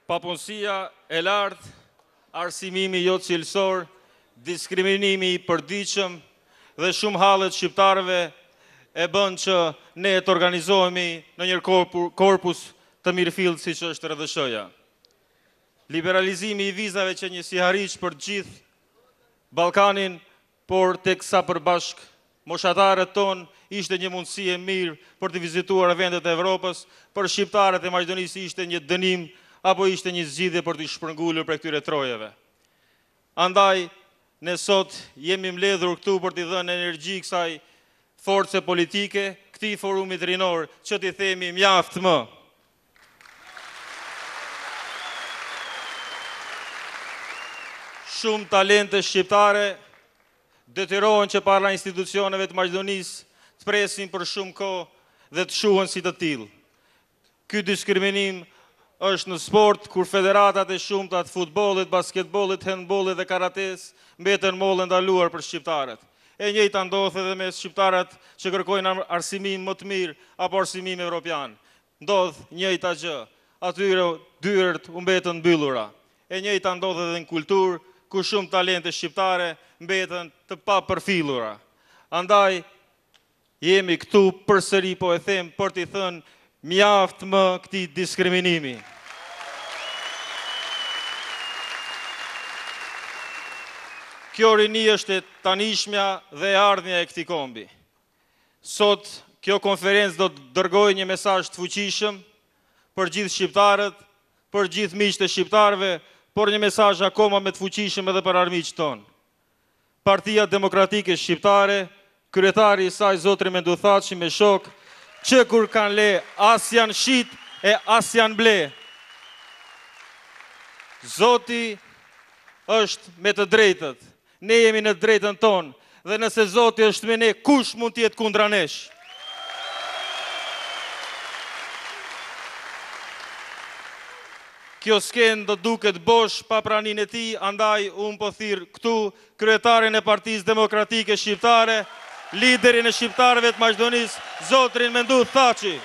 papunësia e lartë, arsimimi jo cilësor, diskriminimi i përdiqëm dhe shumë hallet shqiptarëve e bën që ne të organizohemi në një korpus të mirëfillt siç është RDSH-ja. Liberalizimi i vizave që një sihariq për gjithë Ballkanin, por teksa përbashk moshatarët tonë ishte një mundësi e mirë për të vizituar vendet e Evropës, për shqiptarët e Maqedonisë ishte një dënim apo ishte një zgjidhje për të shpërngulur prej këtyre trojeve. Andaj, ne sot jemi mbledhur këtu për t'i dhënë energji kësaj force politike, këtij forumit rinor, që t'i themi mjaft më. Shumë talente shqiptare detyrohen që para institucioneve të Maqedonisë të presin për shumë kohë dhe të shuhen si të tillë. Ky diskriminim është në sport, kur federatat e shumta të futbollit, basketbollit, handbollit dhe karates mbeten mollë ndaluar për shqiptarët. E njëjta ndodh edhe me shqiptarët që kërkojnë arsimim më të mirë apo arsimim evropian. Ndodh njëjta gjë. Atyre dyert u mbetën mbyllura. E njëjta ndodh edhe në kulturë, ku shumë talente shqiptare mbeten të papërfillura. Andaj jemi këtu përsëri, po e them për t'i thënë mjaft më këtij diskriminimi. Kjo rini është e tanishmja dhe e ardhmja e këtij kombi. Sot kjo konferencë do të dërgojë një mesazh të fuqishëm për gjithë shqiptarët, për gjithë miqtë e shqiptarëve, por një mesazh akoma më të fuqishëm edhe për armiqtë tonë. Partia Demokratike Shqiptare, kryetari i saj zotri Mendu Thaçi me shok, që kur kanë le, as janë shit e as janë ble. Zoti është me të drejtët, ne jemi në drejtën tonë, dhe nëse Zoti është me ne, kush mund t'jetë kundra nesh? Kjo skenë do duket bosh pa praninë e tij, andaj unë po thirr këtu kryetarin e Partisë Demokratike Shqiptare, liderin e shqiptarëve të Maqedonisë, zotrin Mendu Thaçi.